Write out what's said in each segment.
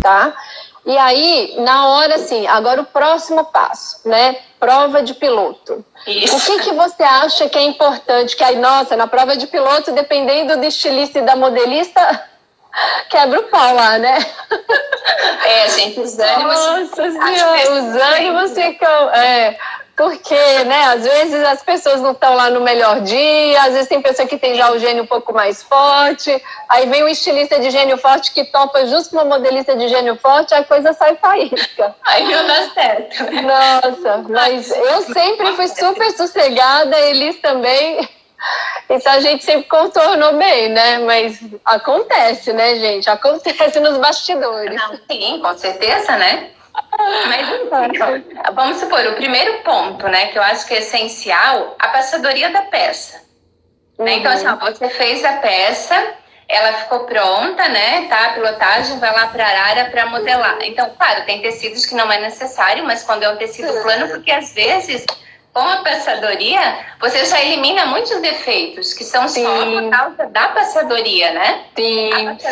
tá? E aí, na hora, assim, agora o próximo passo, né? Prova de piloto. Isso. O que você acha que é importante? Que aí, nossa, na prova de piloto, dependendo do estilista e da modelista, quebra o pau lá, né? Gente, os ânimos... Nossa senhora, os ânimos ficam... porque, né, às vezes as pessoas não estão lá no melhor dia, às vezes tem pessoa que tem já o gênio um pouco mais forte, aí vem um estilista de gênio forte que topa justo com uma modelista de gênio forte, a coisa sai faísca. Aí não dá certo. Nossa, mas eu sempre fui super sossegada, eles também... Então a gente sempre contornou bem, né? Mas acontece, né, gente? Acontece nos bastidores. Não, sim, com certeza, né? Mas então, vamos supor, o primeiro ponto, né, que eu acho que é essencial, a passadoria da peça. Né? Então, assim, ó, você fez a peça, ela ficou pronta, né? Tá, a pilotagem vai lá para a Arara para modelar. Então, claro, tem tecidos que não é necessário, mas quando é um tecido plano, porque às vezes, com a passadoria, você já elimina muitos defeitos, que são só por causa da passadoria, né?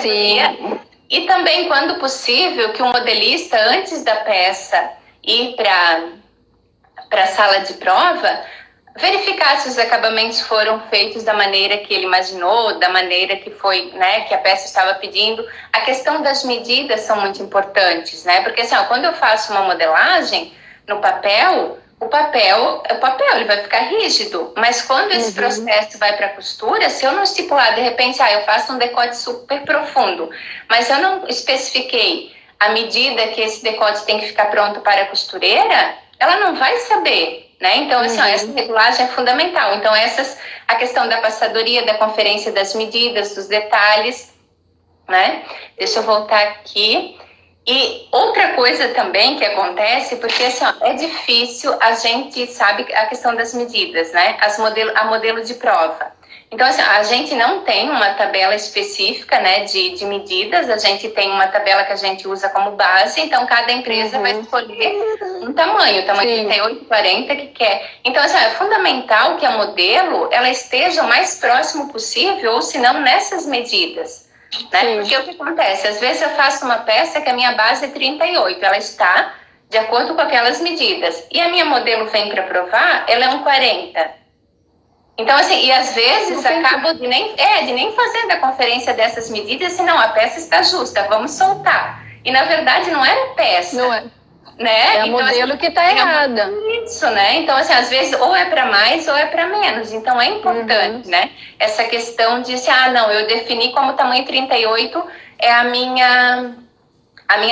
Sim. E também, quando possível, que o modelista, antes da peça ir para a sala de prova, verificar se os acabamentos foram feitos da maneira que ele imaginou, da maneira que foi, né, que a peça estava pedindo. A questão das medidas são muito importantes, né? Porque assim, quando eu faço uma modelagem no papel, o papel ele vai ficar rígido, mas quando esse processo vai para a costura, se eu não estipular, de repente, eu faço um decote super profundo, mas eu não especifiquei a medida que esse decote tem que ficar pronto para a costureira, ela não vai saber, né? Então, assim, essa regulagem é fundamental. Então, a questão da passadoria, da conferência das medidas, dos detalhes, né? Deixa eu voltar aqui. E outra coisa também que acontece, porque assim, é difícil, a gente sabe a questão das medidas, né? A modelo de prova. Então, assim, a gente não tem uma tabela específica, né, de medidas, a gente tem uma tabela que a gente usa como base, então cada empresa vai escolher um tamanho 38, 40 que quer. Então, assim, é fundamental que a modelo, ela esteja o mais próximo possível, ou se não, nessas medidas. Né? Porque o que acontece? Às vezes eu faço uma peça que a minha base é 38, ela está de acordo com aquelas medidas. E a minha modelo vem para provar, ela é um 40. Então, assim, e às vezes acabo de nem fazer da conferência dessas medidas, senão a peça está justa, vamos soltar. E na verdade não era peça. Não é. Né? É a então, modelo assim, que está errada. Isso, né? Então, assim, às vezes ou é para mais ou é para menos. Então, é importante, né? Essa questão de, não, eu defini como tamanho 38 é a minha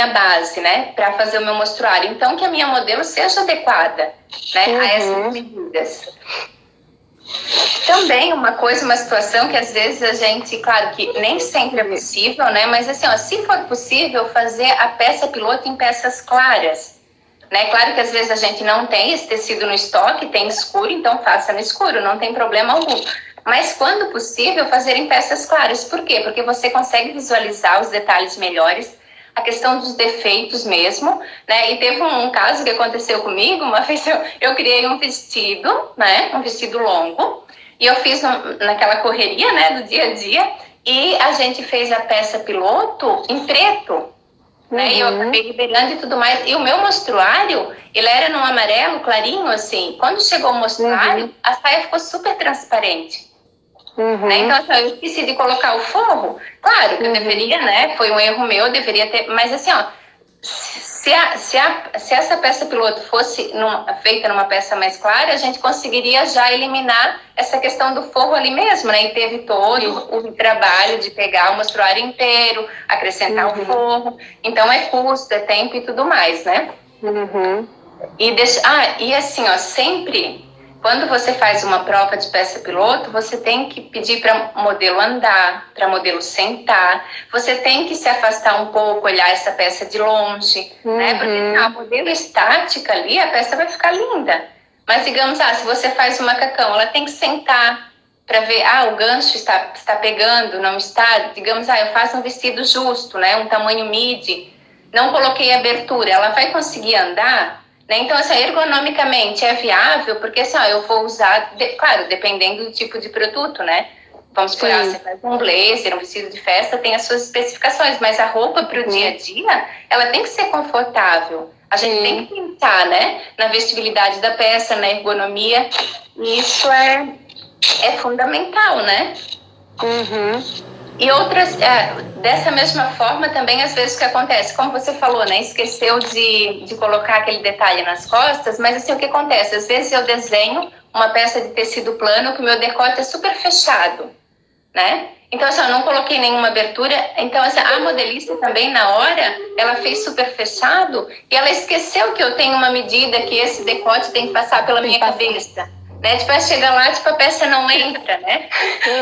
base, né? Para fazer o meu mostruário. Então, que a minha modelo seja adequada, né? A essas medidas. Também uma situação que às vezes a gente, claro que nem sempre é possível, né? Mas assim, se for possível, fazer a peça piloto em peças claras. Né? Claro que às vezes a gente não tem esse tecido no estoque, tem escuro, então faça no escuro, não tem problema algum. Mas quando possível, fazer em peças claras. Por quê? Porque você consegue visualizar os detalhes melhores, a questão dos defeitos mesmo, né? E teve um caso que aconteceu comigo, uma vez eu criei um vestido, né? Um vestido longo, e eu fiz naquela correria, né? Do dia a dia, e a gente fez a peça piloto em preto. Né? E eu acabei liberando e tudo mais. E o meu mostruário, ele era num amarelo clarinho, assim. Quando chegou o mostruário, a saia ficou super transparente. Né? Então, assim, eu esqueci de colocar o forro. Claro que eu deveria, né? Foi um erro meu, eu deveria ter... Mas assim, se essa peça piloto fosse feita numa peça mais clara, a gente conseguiria já eliminar essa questão do forro ali mesmo, né? E teve todo o trabalho de pegar o mostruário inteiro, acrescentar o forro. Então, é custo, é tempo e tudo mais, né? E assim, sempre... Quando você faz uma prova de peça piloto, você tem que pedir para o modelo andar, para o modelo sentar. Você tem que se afastar um pouco, olhar essa peça de longe, né? Porque a modelo estática ali, a peça vai ficar linda. Mas digamos, se você faz um macacão, ela tem que sentar para ver, o gancho está pegando, não está. Digamos, eu faço um vestido justo, né? Um tamanho midi, não coloquei abertura, ela vai conseguir andar? Né? Então, assim, ergonomicamente é viável, porque assim, eu vou usar, claro, dependendo do tipo de produto, né? Vamos supor, você faz um blazer, um vestido de festa, tem as suas especificações, mas a roupa para o dia a dia, ela tem que ser confortável. A gente tem que pensar, né, na vestibilidade da peça, na ergonomia, e isso é fundamental, né? E outras, dessa mesma forma também, às vezes o que acontece, como você falou, né, esqueceu de colocar aquele detalhe nas costas, mas assim, o que acontece? Às vezes eu desenho uma peça de tecido plano que o meu decote é super fechado, né? Então, assim, eu não coloquei nenhuma abertura. Então, assim, a modelista também, na hora, ela fez super fechado e ela esqueceu que eu tenho uma medida que esse decote tem que passar pela minha cabeça. Né? Tipo, chega lá, tipo, a peça não entra, né?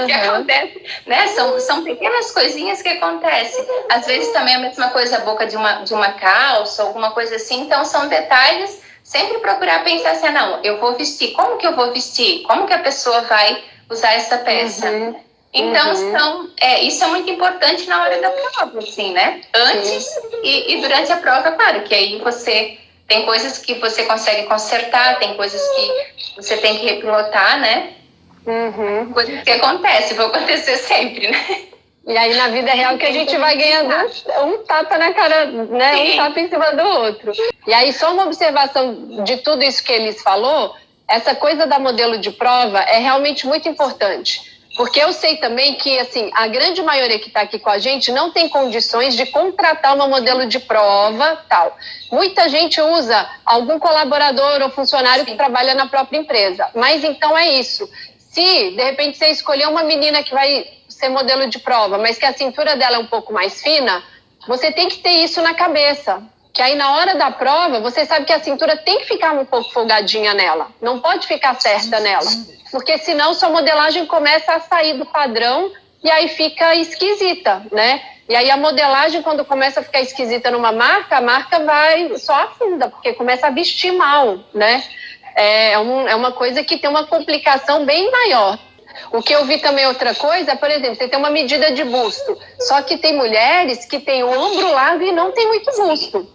O que acontece, né? São pequenas coisinhas que acontecem. Às vezes também a mesma coisa, a boca de uma calça, alguma coisa assim. Então, são detalhes. Sempre procurar pensar assim, não, eu vou vestir. Como que eu vou vestir? Como que a pessoa vai usar essa peça? Então, isso é muito importante na hora da prova, assim, né? Antes e durante a prova, claro, que aí você tem coisas que você consegue consertar, tem coisas que você tem que repilotar, né? Coisas que acontecem, vão acontecer sempre, né? E aí, na vida real, que a gente vai ganhando um tapa na cara, né? Um tapa em cima do outro. E aí, só uma observação de tudo isso que eles falou, essa coisa da modelo de prova é realmente muito importante. Porque eu sei também que, assim, a grande maioria que está aqui com a gente não tem condições de contratar uma modelo de prova, tal. Muita gente usa algum colaborador ou funcionário que trabalha na própria empresa. Mas então é isso. Se, de repente, você escolher uma menina que vai ser modelo de prova, mas que a cintura dela é um pouco mais fina, você tem que ter isso na cabeça. Que aí, na hora da prova, você sabe que a cintura tem que ficar um pouco folgadinha nela. Não pode ficar certa nela. Porque senão sua modelagem começa a sair do padrão e aí fica esquisita, né? E aí a modelagem, quando começa a ficar esquisita numa marca, a marca vai só afunda, porque começa a vestir mal, né? É uma coisa que tem uma complicação bem maior. O que eu vi também outra coisa, por exemplo, você tem uma medida de busto, só que tem mulheres que têm o ombro largo e não tem muito busto.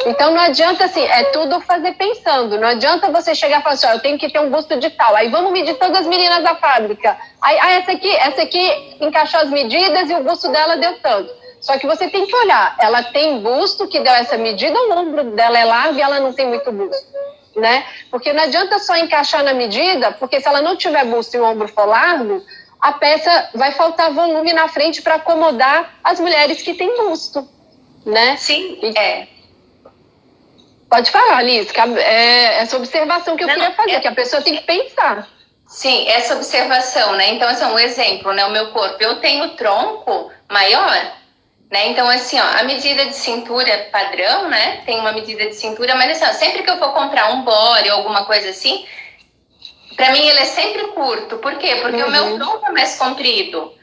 Então não adianta assim, é tudo fazer pensando, não adianta você chegar e falar assim, eu tenho que ter um busto de tal, aí vamos medir todas as meninas da fábrica, aí essa aqui encaixou as medidas e o busto dela deu tanto. Só que você tem que olhar, ela tem busto que deu essa medida, o ombro dela é largo e ela não tem muito busto. Né? Porque não adianta só encaixar na medida, porque se ela não tiver busto e o ombro for largo, a peça vai faltar volume na frente para acomodar as mulheres que têm busto, né? Sim, Pode falar, Liz, que essa observação que eu queria fazer, que a pessoa tem que pensar. Sim, essa observação, né? Então, assim, um exemplo, né? O meu corpo, eu tenho tronco maior, né? Então, assim, ó, a medida de cintura padrão, né? Tem uma medida de cintura, mas assim, ó, sempre que eu for comprar um body ou alguma coisa assim, pra mim ele é sempre curto. Por quê? Porque o meu tronco é mais comprido.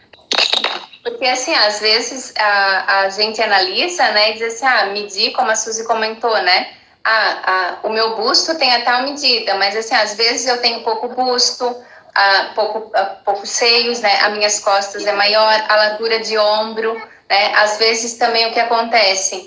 Porque, assim, às vezes a gente analisa, né? E diz assim, medir, como a Suzy comentou, né? O meu busto tem a tal medida, mas, assim, às vezes eu tenho pouco busto, poucos seios, né? As minhas costas é maior, a largura de ombro, né? Às vezes também o que acontece,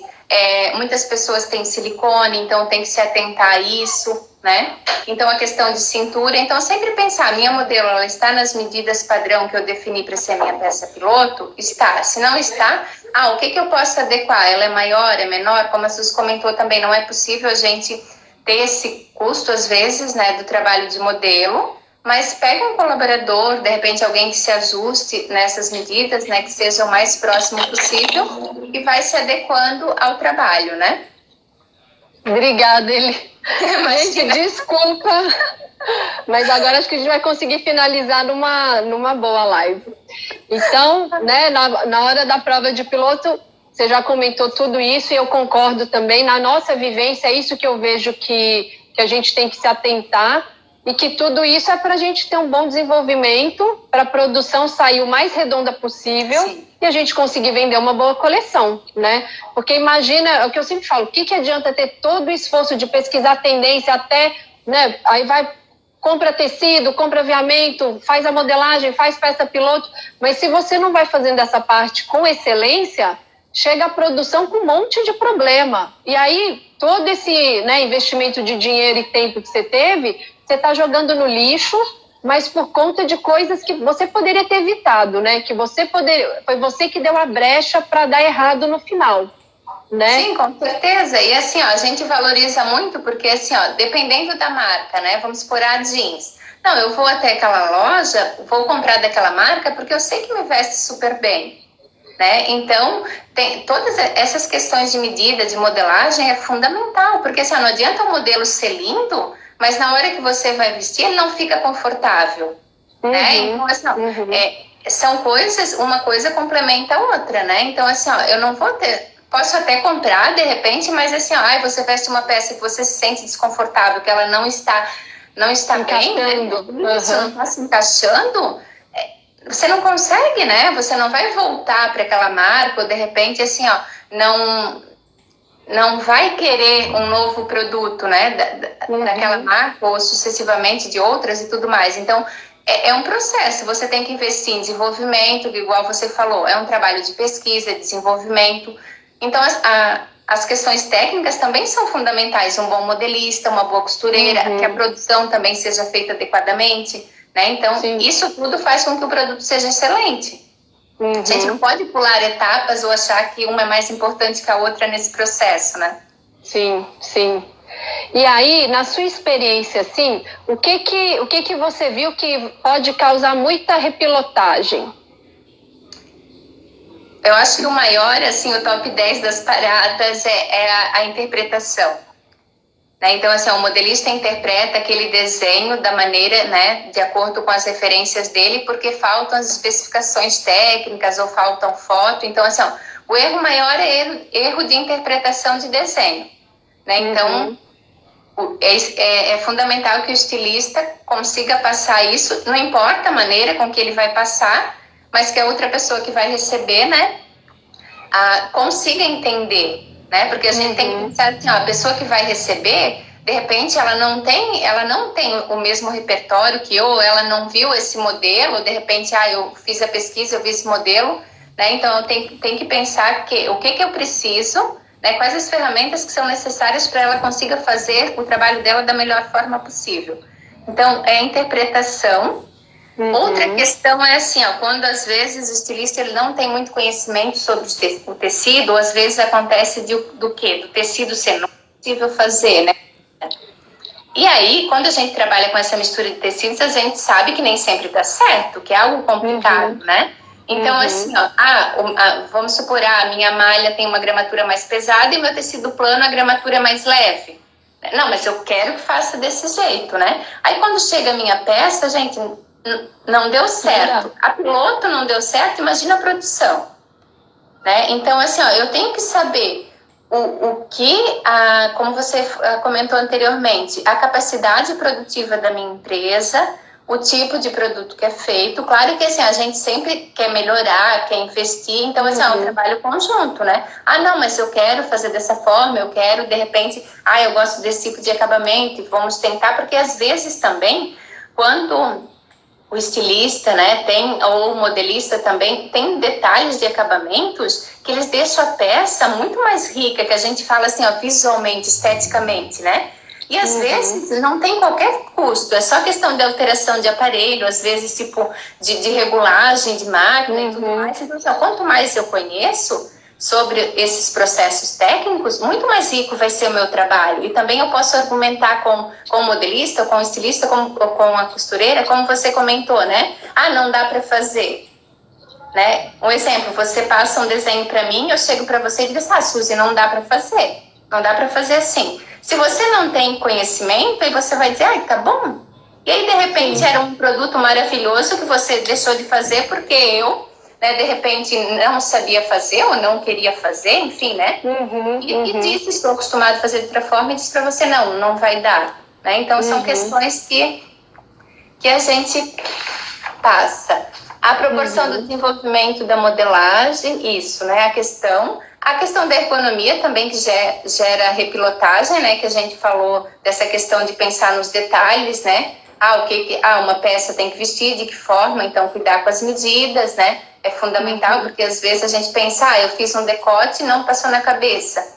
muitas pessoas têm silicone, então tem que se atentar a isso, né? Então a questão de cintura, então sempre pensar, a minha modelo, ela está nas medidas padrão que eu defini para ser a minha peça piloto? Está. Se não está, o que eu posso adequar? Ela é maior, é menor? Como a Suzy comentou também, não é possível a gente ter esse custo, às vezes, né, do trabalho de modelo, mas pega um colaborador, de repente alguém que se ajuste nessas medidas, né, que seja o mais próximo possível e vai se adequando ao trabalho, né? Obrigada, Eli. Gente, desculpa, mas agora acho que a gente vai conseguir finalizar numa boa live. Então, né, na hora da prova de piloto, você já comentou tudo isso e eu concordo também. Na nossa vivência, é isso que eu vejo que a gente tem que se atentar, e que tudo isso é para a gente ter um bom desenvolvimento, para a produção sair o mais redonda possível. Sim. E a gente conseguir vender uma boa coleção, né? Porque imagina, é o que eu sempre falo, o que adianta ter todo o esforço de pesquisar tendência até, né? Aí vai, compra tecido, compra aviamento, faz a modelagem, faz peça piloto, mas se você não vai fazendo essa parte com excelência, chega a produção com um monte de problema. E aí, todo esse, né, investimento de dinheiro e tempo que você teve, você está jogando no lixo, mas por conta de coisas que você poderia ter evitado, né? Foi você que deu a brecha para dar errado no final, né? Sim, com certeza. E assim, ó, a gente valoriza muito porque assim, ó, dependendo da marca, né? Vamos supor a jeans. Não, eu vou até aquela loja, vou comprar daquela marca porque eu sei que me veste super bem, né? Então, tem todas essas questões de medida, de modelagem é fundamental, porque assim, ó, não adianta o modelo ser lindo, mas na hora que você vai vestir, ele não fica confortável, né? Então, assim, ó, são coisas, uma coisa complementa a outra, né? Então, assim, ó, eu não vou ter, posso até comprar de repente, mas assim, ó, ai, você veste uma peça que você se sente desconfortável, que ela não está bem, né? Isso não está se encaixando, você não consegue, né? Você não vai voltar para aquela marca, ou de repente, assim, ó, não vai querer um novo produto, né? Daquela marca, ou sucessivamente de outras e tudo mais. Então, é um processo, você tem que investir em desenvolvimento, igual você falou, é um trabalho de pesquisa, desenvolvimento. Então, as questões técnicas também são fundamentais, um bom modelista, uma boa costureira, que a produção também seja feita adequadamente, né? Então, isso tudo faz com que o produto seja excelente. A gente não pode pular etapas ou achar que uma é mais importante que a outra nesse processo, né? Sim, sim. E aí, na sua experiência, assim, o que você viu que pode causar muita repilotagem? Eu acho que o maior, assim, o top 10 das paradas é a interpretação. Né? Então, assim, o modelista interpreta aquele desenho da maneira, né, de acordo com as referências dele, porque faltam as especificações técnicas ou faltam foto. Então, assim, ó, o erro maior é erro de interpretação de desenho. Né? Então, é fundamental que o estilista consiga passar isso, não importa a maneira com que ele vai passar, mas que a outra pessoa que vai receber, né, consiga entender, né? Porque a gente tem que pensar assim, ó, a pessoa que vai receber, de repente ela não tem o mesmo repertório que eu, ou ela não viu esse modelo, ou de repente, eu fiz a pesquisa, eu vi esse modelo, né? Então eu tenho que pensar o que eu preciso, né? Quais as ferramentas que são necessárias para ela consiga fazer o trabalho dela da melhor forma possível. Então, é a interpretação. Outra questão é assim, ó, quando às vezes o estilista ele não tem muito conhecimento sobre o tecido, ou às vezes acontece do quê? Do tecido ser não possível fazer, né? E aí, quando a gente trabalha com essa mistura de tecidos, a gente sabe que nem sempre dá certo, que é algo complicado, né? Então, assim, ó, vamos supor, a minha malha tem uma gramatura mais pesada e meu tecido plano, a gramatura é mais leve. Não, mas eu quero que faça desse jeito, né? Aí, quando chega a minha peça, gente, não deu certo. A piloto não deu certo, imagina a produção. Né? Então, assim, ó, eu tenho que saber o que, como você comentou anteriormente, a capacidade produtiva da minha empresa, o tipo de produto que é feito. Claro que assim, a gente sempre quer melhorar, quer investir, então assim, é um trabalho conjunto, né? Não, mas eu quero fazer dessa forma, eu quero, de repente, eu gosto desse tipo de acabamento, vamos tentar, porque às vezes também, quando o estilista, né, ou o modelista também, tem detalhes de acabamentos que eles deixam a peça muito mais rica, que a gente fala assim, ó, visualmente, esteticamente, né? E às vezes não tem qualquer custo, é só questão de alteração de aparelho, às vezes tipo de regulagem de máquina e tudo mais. Então, assim, quanto mais eu conheço sobre esses processos técnicos, muito mais rico vai ser o meu trabalho. E também eu posso argumentar com o modelista, com o estilista, com a costureira, como você comentou, né? Não dá para fazer. Né? Um exemplo, você passa um desenho para mim, eu chego para você e digo assim, Suzy, não dá para fazer. Não dá para fazer assim. Se você não tem conhecimento, aí você vai dizer, tá bom. E aí, de repente, era um produto maravilhoso que você deixou de fazer porque eu, né, de repente, não sabia fazer ou não queria fazer, enfim, né? E disse, estou acostumado a fazer de outra forma e disse para você, não vai dar. Né? Então, são questões que a gente passa. A proporção do desenvolvimento da modelagem, isso, né? A questão da ergonomia também, que gera repilotagem, né? Que a gente falou dessa questão de pensar nos detalhes, né? Uma peça tem que vestir, de que forma, então cuidar com as medidas, né? É fundamental, porque às vezes a gente pensa, eu fiz um decote e não passou na cabeça.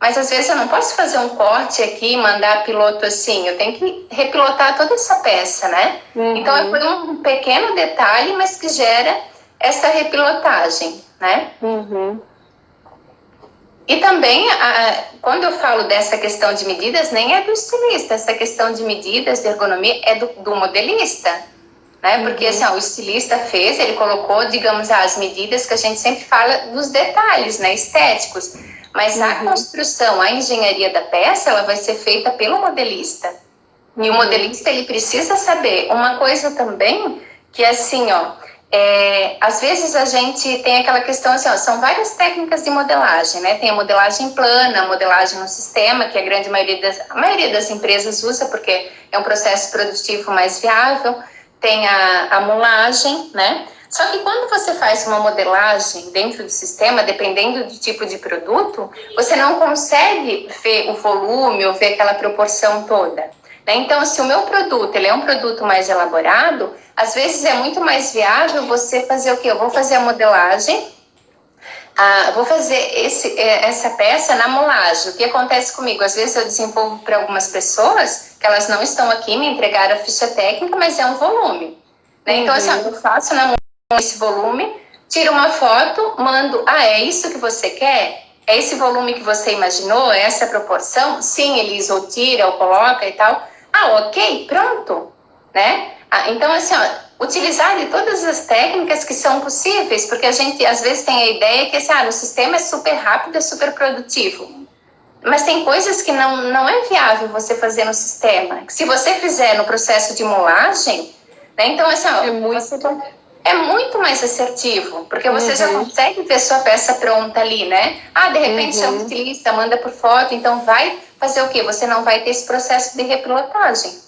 mas às vezes eu não posso fazer um corte aqui e mandar piloto assim, eu tenho que repilotar toda essa peça, né? Então foi um pequeno detalhe, mas que gera essa repilotagem, né? E também, quando eu falo dessa questão de medidas, nem é do estilista, essa questão de medidas, de ergonomia, é do modelista, né? Porque assim, o estilista fez, ele colocou, digamos, as medidas que a gente sempre fala dos detalhes, né, estéticos, mas a construção, a engenharia da peça, ela vai ser feita pelo modelista. E o modelista, ele precisa saber uma coisa também, que é assim, às vezes a gente tem aquela questão assim, são várias técnicas de modelagem, né? Tem a modelagem plana, a modelagem no sistema, que a maioria das empresas usa, porque é um processo produtivo mais viável. Tem a mulagem, né? Só que quando você faz uma modelagem dentro do sistema, dependendo do tipo de produto, você não consegue ver o volume ou ver aquela proporção toda, né? Então, se o meu produto ele é um produto mais elaborado, às vezes é muito mais viável você fazer o quê? Eu vou fazer a modelagem, vou fazer essa peça na molagem. O que acontece comigo? Às vezes eu desenvolvo para algumas pessoas que elas não estão aqui, me entregaram a ficha técnica, mas é um volume, né? Então, assim, eu faço na molagem esse volume, tiro uma foto, mando, é isso que você quer? É esse volume que você imaginou? É essa proporção? Sim, eles ou tira ou coloca e tal. Ok, pronto, né? Então, assim, utilizar de todas as técnicas que são possíveis, porque a gente às vezes tem a ideia que assim, o sistema é super rápido, é super produtivo. Mas tem coisas que não é viável você fazer no sistema. Se você fizer no processo de molagem, né? Então, assim, é muito mais assertivo, porque você já consegue ver sua peça pronta ali, né? De repente chama o estilista, manda por foto, então vai fazer o quê? Você não vai ter esse processo de repilotagem.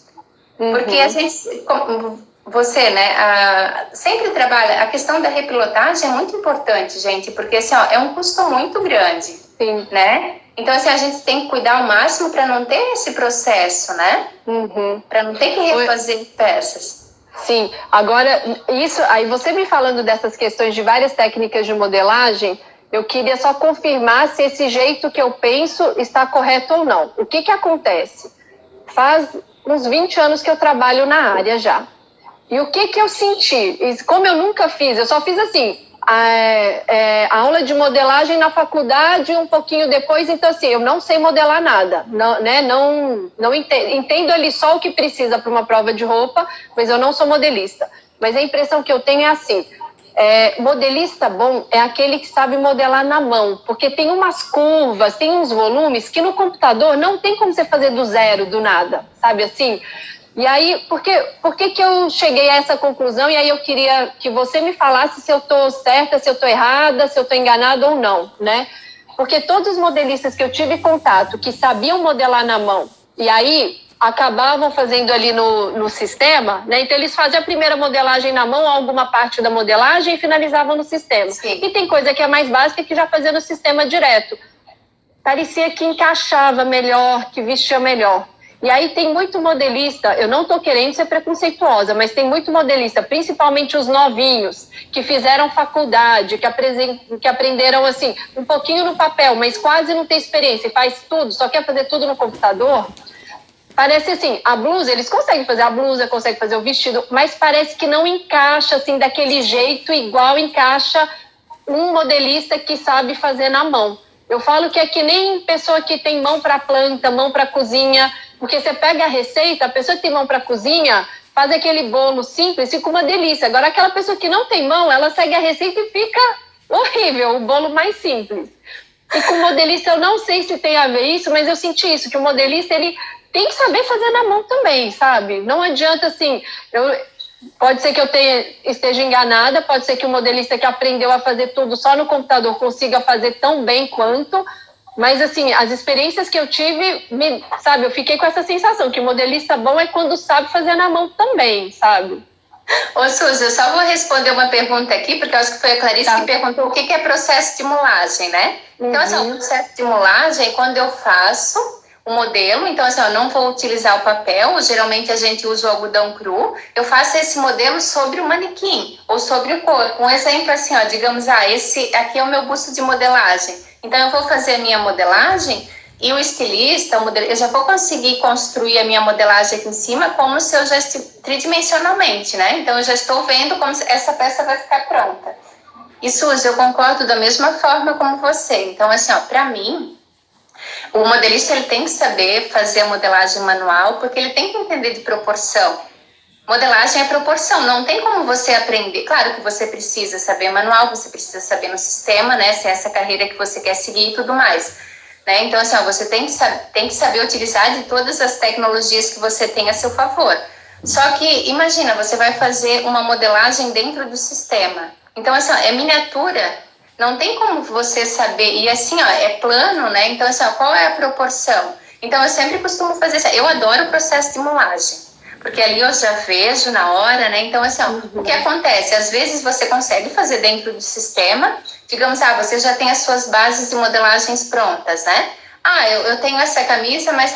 Porque a gente, você, né, sempre trabalha, a questão da repilotagem é muito importante, gente, porque assim, é um custo muito grande, né? Então, assim, a gente tem que cuidar ao máximo para não ter esse processo, né? Para não ter que refazer peças. Sim, agora, isso, aí você me falando dessas questões de várias técnicas de modelagem, eu queria só confirmar se esse jeito que eu penso está correto ou não. O que acontece? Faz uns 20 anos que eu trabalho na área já. E o que eu senti? Como eu nunca fiz, eu só fiz assim, a aula de modelagem na faculdade um pouquinho depois, então assim, eu não sei modelar nada, não entendo ali só o que precisa para uma prova de roupa, mas eu não sou modelista. Mas a impressão que eu tenho é assim, modelista bom é aquele que sabe modelar na mão, porque tem umas curvas, tem uns volumes que no computador não tem como você fazer do zero, do nada, sabe assim? E aí, por que eu cheguei a essa conclusão? E aí eu queria que você me falasse se eu estou certa, se eu estou errada, se eu estou enganada ou não, né? Porque todos os modelistas que eu tive contato, que sabiam modelar na mão, e aí acabavam fazendo ali no sistema, né? Então eles faziam a primeira modelagem na mão, alguma parte da modelagem, e finalizavam no sistema. Sim. E tem coisa que é mais básica que já fazia no sistema direto. Parecia que encaixava melhor, que vestia melhor. E aí tem muito modelista, eu não estou querendo ser preconceituosa, mas tem muito modelista, principalmente os novinhos, que fizeram faculdade, que aprenderam assim, um pouquinho no papel, mas quase não tem experiência, e faz tudo, só quer fazer tudo no computador. Parece assim, a blusa, eles conseguem fazer a blusa, conseguem fazer o vestido, mas parece que não encaixa assim daquele jeito igual encaixa um modelista que sabe fazer na mão. Eu falo que é que nem pessoa que tem mão para planta, mão para cozinha, porque você pega a receita, a pessoa que tem mão para cozinha faz aquele bolo simples, fica uma delícia. Agora, aquela pessoa que não tem mão, ela segue a receita e fica horrível, o bolo mais simples. E com o modelista, eu não sei se tem a ver isso, mas eu senti isso, que o modelista, ele tem que saber fazer na mão também, sabe? Não adianta, assim, pode ser que eu esteja enganada, pode ser que o modelista que aprendeu a fazer tudo só no computador consiga fazer tão bem quanto, mas, assim, as experiências que eu tive, sabe, eu fiquei com essa sensação que o modelista bom é quando sabe fazer na mão também, sabe? Ô, Suzy, eu só vou responder uma pergunta aqui, porque eu acho que foi a Clarice que perguntou o que é processo de mulagem, né? Então, assim, o processo de mulagem é quando eu faço o modelo, então assim, eu não vou utilizar o papel, geralmente a gente usa o algodão cru, eu faço esse modelo sobre o manequim, ou sobre o corpo. Um exemplo assim, digamos, esse aqui é o meu busto de modelagem, então eu vou fazer a minha modelagem E o estilista, eu já vou conseguir construir a minha modelagem aqui em cima como se eu já tridimensionalmente, né? Então, eu já estou vendo como essa peça vai ficar pronta. E, Suzy, eu concordo da mesma forma como você. Então, assim, ó, para mim, o modelista ele tem que saber fazer a modelagem manual, porque ele tem que entender de proporção. Modelagem é proporção, não tem como você aprender. Claro que você precisa saber manual, você precisa saber no sistema, né? Se é essa carreira que você quer seguir e tudo mais. Né? Então, assim, ó, você tem que saber utilizar de todas as tecnologias que você tem a seu favor. Só que, imagina, você vai fazer uma modelagem dentro do sistema. Então, assim, ó, é miniatura, não tem como você saber. E assim, ó, é plano, né? Então, assim, ó, qual é a proporção? Então, eu sempre costumo fazer isso. Eu adoro o processo de mulagem, porque ali eu já vejo na hora, né? Então, assim, ó, o que acontece? Às vezes você consegue fazer dentro do sistema, digamos, você já tem as suas bases de modelagens prontas, né? Eu tenho essa camisa, mas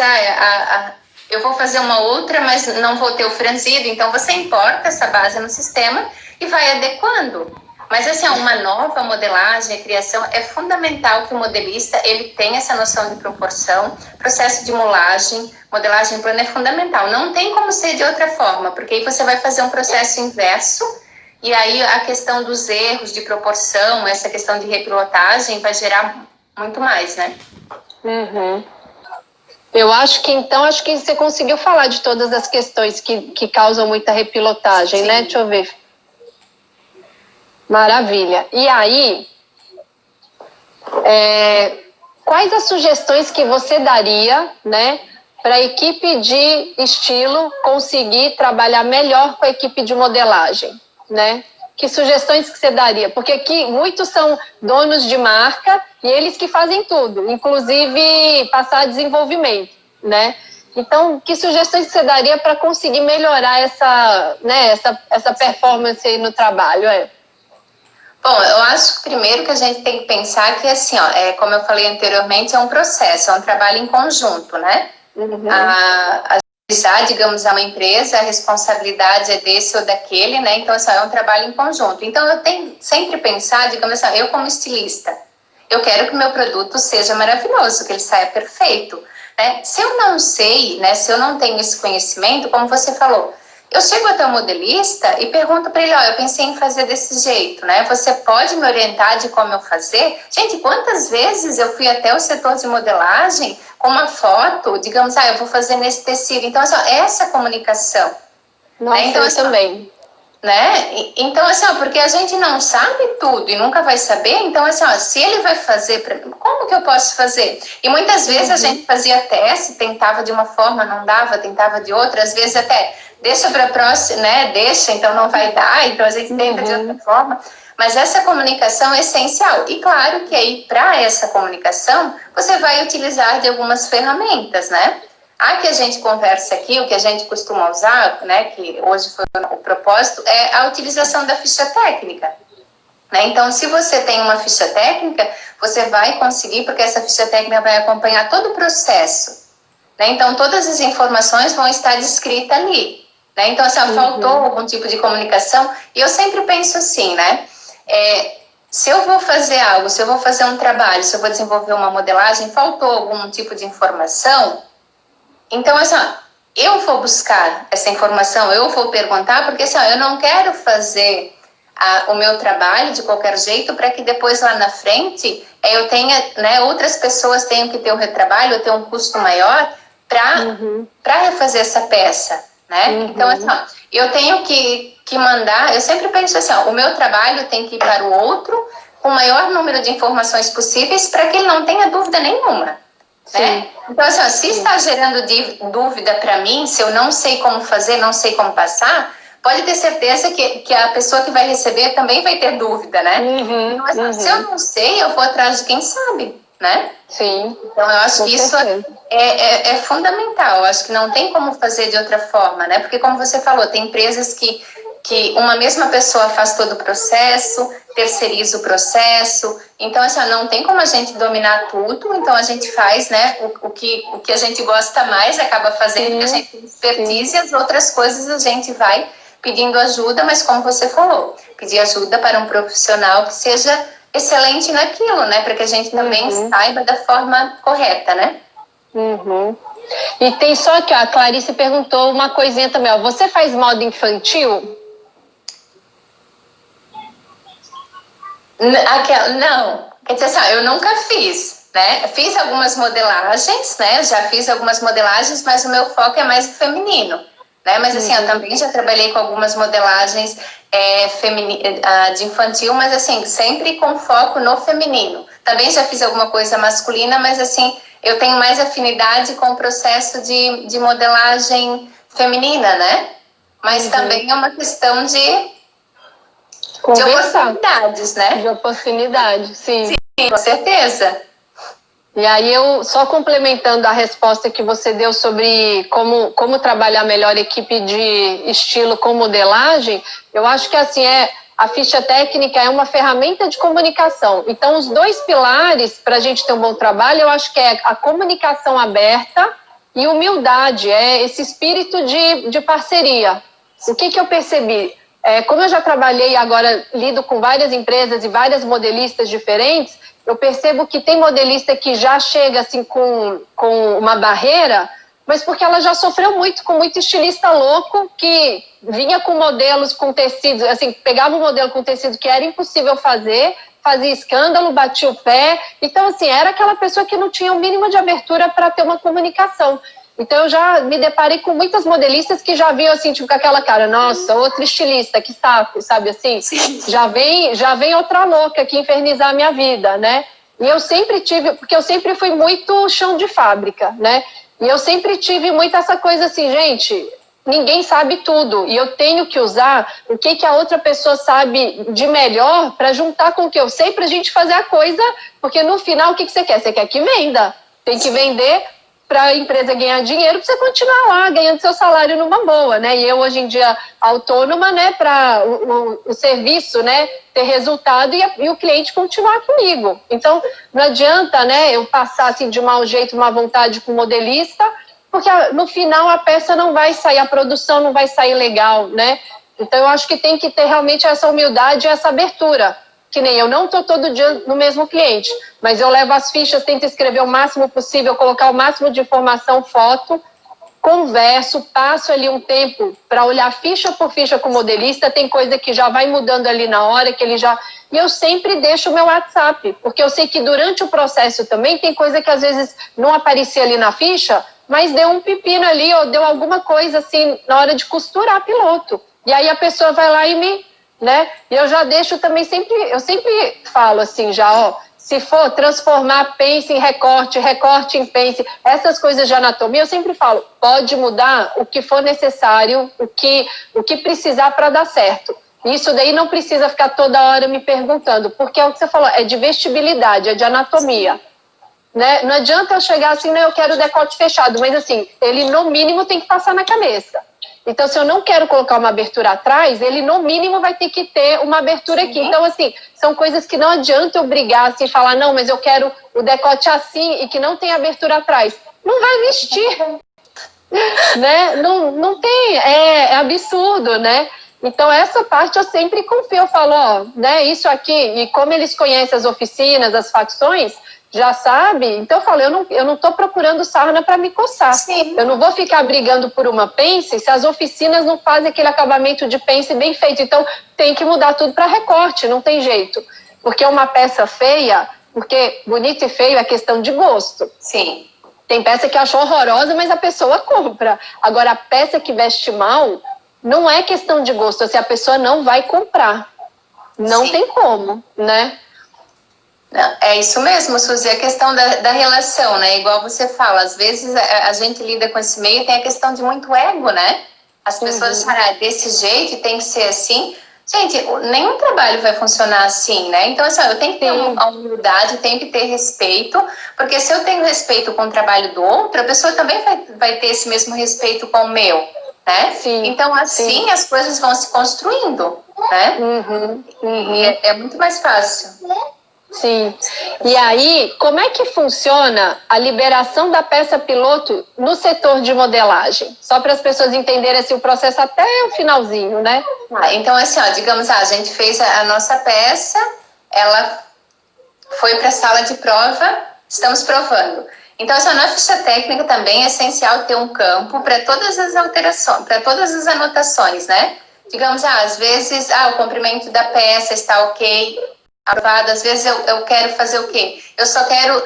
eu vou fazer uma outra, mas não vou ter o franzido, então você importa essa base no sistema e vai adequando. Mas, assim, uma nova modelagem, a criação, é fundamental que o modelista ele tenha essa noção de proporção, processo de mulagem, modelagem plana é fundamental. Não tem como ser de outra forma, porque aí você vai fazer um processo inverso e aí a questão dos erros de proporção, essa questão de repilotagem vai gerar muito mais, né? Uhum. Eu acho que você conseguiu falar de todas as questões que causam muita repilotagem, né? Deixa eu ver. Maravilha. E aí, quais as sugestões que você daria, né, para a equipe de estilo conseguir trabalhar melhor com a equipe de modelagem, né? Que sugestões que você daria? Porque aqui muitos são donos de marca e eles que fazem tudo, inclusive passar desenvolvimento, né? Então, que sugestões que você daria para conseguir melhorar essa performance aí no trabalho? Bom, eu acho que primeiro que a gente tem que pensar que, assim, ó, como eu falei anteriormente, é um processo, é um trabalho em conjunto, né? Uhum. Digamos, a uma empresa, a responsabilidade é desse ou daquele, né? Então, assim, é um trabalho em conjunto. Então, eu tenho sempre pensar, digamos assim, eu como estilista, eu quero que o meu produto seja maravilhoso, que ele saia perfeito, né? Se eu não sei, né, se eu não tenho esse conhecimento, como você falou, eu chego até o modelista e pergunto para ele, eu pensei em fazer desse jeito, né? Você pode me orientar de como eu fazer? Gente, quantas vezes eu fui até o setor de modelagem com uma foto, digamos, eu vou fazer nesse tecido. Então, assim, essa comunicação. Nossa, né? Então, eu também. Né? Então, assim, porque a gente não sabe tudo e nunca vai saber, então, assim, se ele vai fazer, como que eu posso fazer? E muitas vezes a gente fazia teste, tentava de uma forma, não dava, tentava de outra, às vezes até deixa para a próxima, né? Deixa, então não vai dar, então a gente tenta de outra forma. Mas essa comunicação é essencial. E claro que aí, para essa comunicação, você vai utilizar de algumas ferramentas, né? A que a gente conversa aqui, o que a gente costuma usar, né, que hoje foi o propósito, é a utilização da ficha técnica. Né? Então, se você tem uma ficha técnica, você vai conseguir, porque essa ficha técnica vai acompanhar todo o processo. Né? Então, todas as informações vão estar descritas ali. Né? Então, assim, faltou algum tipo de comunicação, e eu sempre penso assim, né? Se eu vou fazer algo, se eu vou fazer um trabalho, se eu vou desenvolver uma modelagem, faltou algum tipo de informação, então, assim, eu vou buscar essa informação, eu vou perguntar, porque assim, eu não quero fazer o meu trabalho de qualquer jeito para que depois lá na frente eu tenha, né, outras pessoas tenham que ter um retrabalho, eu tenho um custo maior para refazer essa peça, né? Então, assim, eu tenho que mandar, eu sempre penso assim, o meu trabalho tem que ir para o outro com o maior número de informações possíveis para que ele não tenha dúvida nenhuma. Né? Então, assim, se está gerando dúvida para mim, se eu não sei como fazer, não sei como passar, pode ter certeza que a pessoa que vai receber também vai ter dúvida, né? Então, assim, se eu não sei, eu vou atrás de quem sabe, né? Sim. Então, eu acho que isso é fundamental. Eu acho que não tem como fazer de outra forma, né? Porque, como você falou, tem empresas que uma mesma pessoa faz todo o processo, terceiriza o processo. Então, assim, não tem como a gente dominar tudo, então a gente faz, né, o que a gente gosta mais, acaba fazendo, que a gente tem expertise, e as outras coisas a gente vai pedindo ajuda, mas como você falou, pedir ajuda para um profissional que seja excelente naquilo, né, para que a gente também saiba da forma correta, né? Uhum. E tem só que a Clarice perguntou uma coisinha também, ó. Você faz moda infantil? Não, quer dizer assim, eu nunca fiz, né? Fiz algumas modelagens, né? Já fiz algumas modelagens, mas o meu foco é mais feminino, né? Mas assim, eu também já trabalhei com algumas modelagens de infantil, mas assim, sempre com foco no feminino. Também já fiz alguma coisa masculina, mas assim, eu tenho mais afinidade com o processo de modelagem feminina, né? Mas também é uma questão de oportunidades, né? De oportunidade, sim. Sim, com certeza. E aí eu, só complementando a resposta que você deu sobre como trabalhar melhor equipe de estilo com modelagem, eu acho que assim, a ficha técnica é uma ferramenta de comunicação. Então, os dois pilares para a gente ter um bom trabalho, eu acho que é a comunicação aberta e humildade, é esse espírito de parceria. O que eu percebi? Como eu já trabalhei agora, lido com várias empresas e várias modelistas diferentes, eu percebo que tem modelista que já chega assim com uma barreira, mas porque ela já sofreu muito com muito estilista louco que vinha com modelos com tecidos, assim, pegava um modelo com tecido que era impossível fazer, fazia escândalo, batia o pé. Então, assim, era aquela pessoa que não tinha o mínimo de abertura para ter uma comunicação. Então, eu já me deparei com muitas modelistas que já vinham assim, tipo, com aquela cara, nossa, outra estilista, que saco, sabe assim? Já vem outra louca aqui infernizar a minha vida, né? E eu sempre tive, porque eu sempre fui muito chão de fábrica, né? E eu sempre tive muito essa coisa assim, gente, ninguém sabe tudo. E eu tenho que usar o que a outra pessoa sabe de melhor para juntar com o que eu sei pra gente fazer a coisa, porque no final, o que você quer? Você quer que venda. Tem que vender para a empresa ganhar dinheiro, para você continuar lá ganhando seu salário numa boa, né? E eu hoje em dia autônoma, né, para o serviço, né, ter resultado e o cliente continuar comigo. Então, não adianta, né, eu passar assim de mau jeito, má vontade com o modelista, porque no final a peça não vai sair, a produção não vai sair legal, né? Então, eu acho que tem que ter realmente essa humildade e essa abertura. Que nem eu não estou todo dia no mesmo cliente, mas eu levo as fichas, tento escrever o máximo possível, colocar o máximo de informação, foto, converso, passo ali um tempo para olhar ficha por ficha com o modelista, tem coisa que já vai mudando ali na hora, que ele já... E eu sempre deixo o meu WhatsApp, porque eu sei que durante o processo também tem coisa que às vezes não aparecia ali na ficha, mas deu um pepino ali, ou deu alguma coisa assim na hora de costurar piloto. E aí a pessoa vai lá e né? E eu já deixo também eu sempre falo assim já, ó, se for transformar pence em recorte, recorte em pence, essas coisas de anatomia, eu sempre falo, pode mudar o que for necessário, o que precisar para dar certo. Isso daí não precisa ficar toda hora me perguntando, porque é o que você falou, é de vestibilidade, é de anatomia. Né? Não adianta eu chegar assim, não, eu quero o decote fechado, mas assim, ele no mínimo tem que passar na cabeça. Então, se eu não quero colocar uma abertura atrás, ele no mínimo vai ter que ter uma abertura aqui. Então, assim, são coisas que não adianta eu brigar assim, falar, não, mas eu quero o decote assim e que não tem abertura atrás. Não vai vestir. Né? Não tem, é absurdo, né? Então, essa parte eu sempre confio, eu falo, ó, né, isso aqui, e como eles conhecem as oficinas, as facções, já sabe, então eu falo, eu não estou procurando sarna para me coçar. Sim. Eu não vou ficar brigando por uma pence se as oficinas não fazem aquele acabamento de pence bem feito. Então, tem que mudar tudo para recorte, não tem jeito. Porque uma peça feia, porque bonito e feio é questão de gosto. Sim. Tem peça que eu acho horrorosa, mas a pessoa compra. Agora, a peça que veste mal, não é questão de gosto, assim, a pessoa não vai comprar. Não Sim. tem como, né? Não, é isso mesmo, Suzy, a questão da relação, né? Igual você fala, às vezes a gente lida com esse meio, tem a questão de muito ego, né? As pessoas falam, desse jeito, tem que ser assim. Gente, nenhum trabalho vai funcionar assim, né? Então, assim, eu tenho que ter uma humildade, eu tenho que ter respeito, porque se eu tenho respeito com o trabalho do outro, a pessoa também vai ter esse mesmo respeito com o meu, né? Sim, então, assim, sim. As coisas vão se construindo, né? E é muito mais fácil. Sim. E aí, como é que funciona a liberação da peça piloto no setor de modelagem? Só para as pessoas entenderem assim, o processo até o finalzinho, né? Então, assim, ó, digamos, a gente fez a nossa peça, ela foi para a sala de prova, estamos provando. Então, na ficha técnica também é essencial ter um campo para todas as alterações, para todas as anotações, né? Digamos, às vezes, o comprimento da peça está ok, aprovado. Às vezes eu quero fazer o quê? Eu só quero,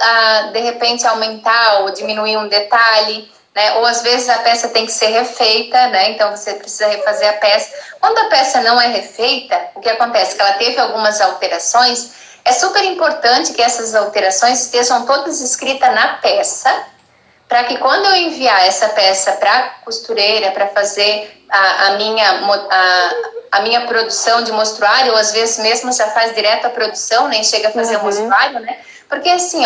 de repente, aumentar ou diminuir um detalhe, né? Ou às vezes a peça tem que ser refeita, né? Então você precisa refazer a peça. Quando a peça não é refeita, o que acontece? Que ela teve algumas alterações. É super importante que essas alterações estejam todas escritas na peça, para que quando eu enviar essa peça para a costureira, para fazer a minha produção de mostruário, ou às vezes mesmo já faz direto a produção, nem chega a fazer o mostruário, né? Porque assim,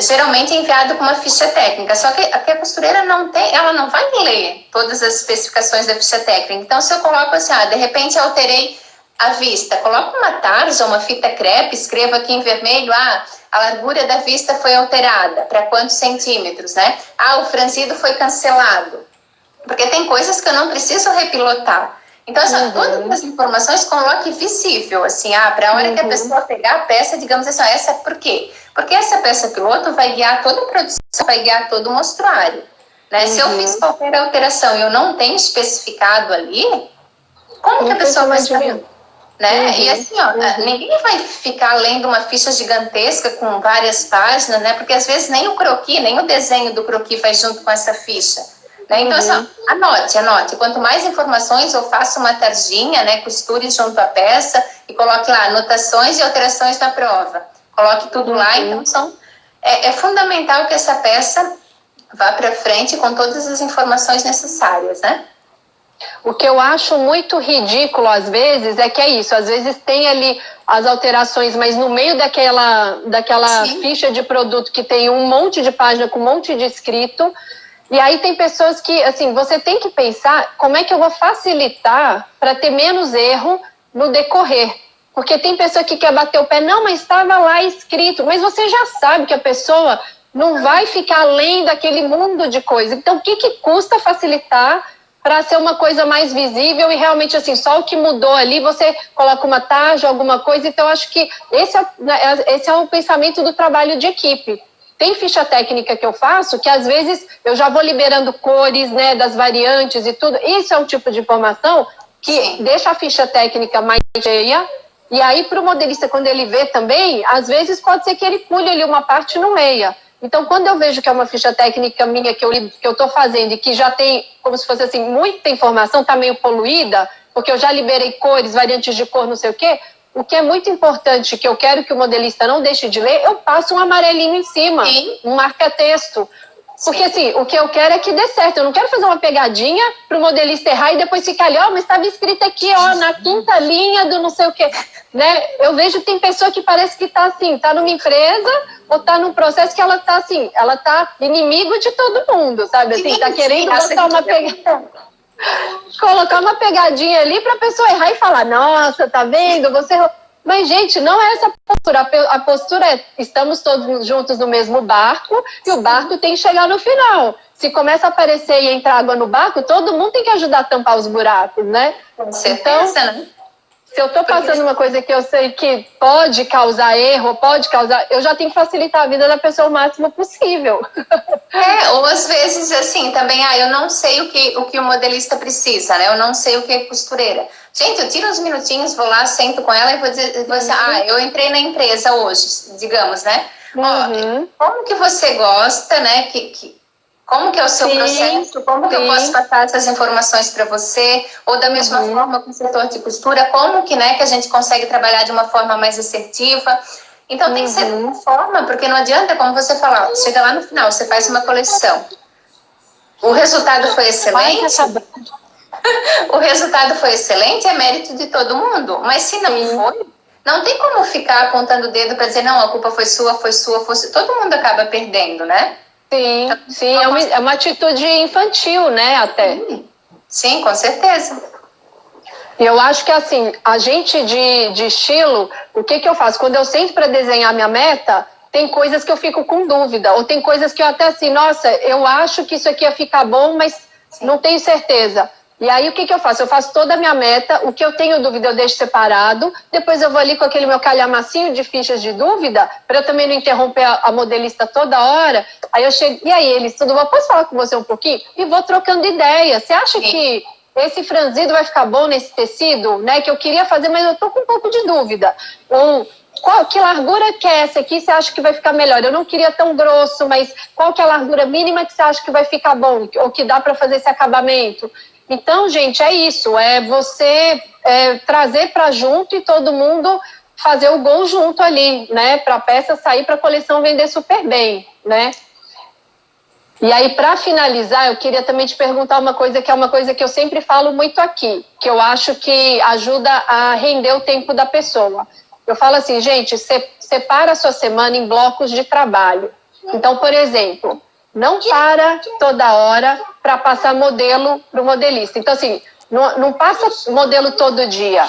geralmente é enviado com uma ficha técnica, só que a costureira ela não vai ler todas as especificações da ficha técnica. Então, se eu coloco assim, de repente alterei a vista, coloca uma tarja, uma fita crepe, escreva aqui em vermelho, a largura da vista foi alterada, para quantos centímetros, né? O franzido foi cancelado. Porque tem coisas que eu não preciso repilotar. Então, todas as informações coloque visível, assim, para a hora que a pessoa pegar a peça, digamos assim, essa por quê? Porque essa peça piloto vai guiar toda a produção, vai guiar todo o mostruário, né? Se eu fiz qualquer alteração e eu não tenho especificado ali, como que a pessoa vai saber? Né? E assim, ninguém vai ficar lendo uma ficha gigantesca com várias páginas, né? Porque às vezes nem o croquis, nem o desenho do croquis vai junto com essa ficha. Né? Então, assim, anote. Quanto mais informações, eu faço uma tarjinha, né? Costure junto à peça e coloque lá anotações e alterações na prova. Coloque tudo lá. Então, é fundamental que essa peça vá para frente com todas as informações necessárias, né? O que eu acho muito ridículo às vezes é que é isso, às vezes tem ali as alterações, mas no meio daquela ficha de produto que tem um monte de página com um monte de escrito, e aí tem pessoas que, assim, você tem que pensar como é que eu vou facilitar para ter menos erro no decorrer. Porque tem pessoa que quer bater o pé, não, mas estava lá escrito, mas você já sabe que a pessoa não vai ficar além daquele mundo de coisa. Então, o que custa facilitar para ser uma coisa mais visível e realmente, assim, só o que mudou ali, você coloca uma tarja, alguma coisa. Então, acho que esse é o pensamento do trabalho de equipe. Tem ficha técnica que eu faço que, às vezes, eu já vou liberando cores, né, das variantes e tudo. Isso é um tipo de informação que deixa a ficha técnica mais cheia. E aí, para o modelista, quando ele vê também, às vezes pode ser que ele pule ali uma parte no meio. Então, quando eu vejo que é uma ficha técnica minha que eu estou fazendo e que já tem, como se fosse assim, muita informação, está meio poluída, porque eu já liberei cores, variantes de cor, não sei o que é muito importante, que eu quero que o modelista não deixe de ler, eu passo um amarelinho em cima, um marca-texto. Porque assim, o que eu quero é que dê certo. Eu não quero fazer uma pegadinha para o modelista errar e depois ficar ali, mas estava escrito aqui, na quinta linha do não sei o quê. Né? Eu vejo que tem pessoa que parece que está assim, está numa empresa ou está num processo que ela está assim, ela está inimigo de todo mundo, sabe? Assim, está querendo botar uma pegadinha. Colocar uma pegadinha ali para a pessoa errar e falar, nossa, tá vendo? Você... Mas, gente, não é essa postura. A postura é, estamos todos juntos no mesmo barco e o barco tem que chegar no final. Se começa a aparecer e entrar água no barco, todo mundo tem que ajudar a tampar os buracos, né? Com certeza, então, né? Se eu estou passando uma coisa que eu sei que pode causar erro, eu já tenho que facilitar a vida da pessoa o máximo possível. Ou às vezes, assim, também, eu não sei o que o modelista precisa, né? Eu não sei o que é costureira. Gente, eu tiro uns minutinhos, vou lá, sento com ela e vou dizer, eu entrei na empresa hoje, digamos, né? Como que você gosta, né? Como que é o seu processo? Como que eu posso passar essas informações para você? Ou da mesma forma com o setor de costura, como que, né, que a gente consegue trabalhar de uma forma mais assertiva? Então tem que ser de uma forma, porque não adianta, como você falar, chega lá no final, você faz uma coleção. O resultado foi excelente? O resultado foi excelente, é mérito de todo mundo. Mas se não foi, não tem como ficar apontando o dedo para dizer, não, a culpa foi sua. Todo mundo acaba perdendo, né? Sim, é uma atitude infantil, né, até. Sim, com certeza. E eu acho que, assim, a gente de estilo, o que eu faço? Quando eu sento para desenhar minha meta, tem coisas que eu fico com dúvida, ou tem coisas que eu até assim, nossa, eu acho que isso aqui ia ficar bom, mas não tenho certeza. E aí, o que eu faço? Eu faço toda a minha meta, o que eu tenho dúvida eu deixo separado, depois eu vou ali com aquele meu calhamacinho de fichas de dúvida, para eu também não interromper a modelista toda hora. Aí eu chego, e aí, eles, tudo bom? Posso falar com você um pouquinho? E vou trocando ideia. Você acha que esse franzido vai ficar bom nesse tecido, né? Que eu queria fazer, mas eu tô com um pouco de dúvida. Ou que largura que é essa aqui você acha que vai ficar melhor? Eu não queria tão grosso, mas qual que é a largura mínima que você acha que vai ficar bom? Ou que dá para fazer esse acabamento? Então, gente, é isso. É você trazer para junto e todo mundo fazer o gol junto ali, né? Para a peça sair para a coleção vender super bem, né? E aí, para finalizar, eu queria também te perguntar uma coisa que é uma coisa que eu sempre falo muito aqui, que eu acho que ajuda a render o tempo da pessoa. Eu falo assim, gente, separa a sua semana em blocos de trabalho. Então, por exemplo, não para toda hora para passar modelo para o modelista. Então, assim, não passa modelo todo dia.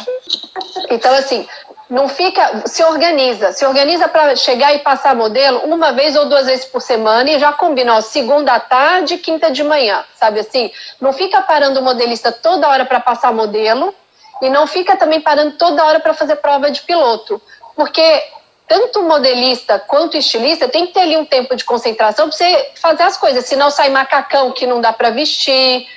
Então, assim, não fica, se organiza para chegar e passar modelo uma vez ou duas vezes por semana e já combina, ó, segunda à tarde, quinta de manhã, sabe assim? Não fica parando o modelista toda hora para passar modelo e não fica também parando toda hora para fazer prova de piloto, porque tanto modelista quanto estilista tem que ter ali um tempo de concentração para você fazer as coisas, senão sai macacão que não dá para vestir,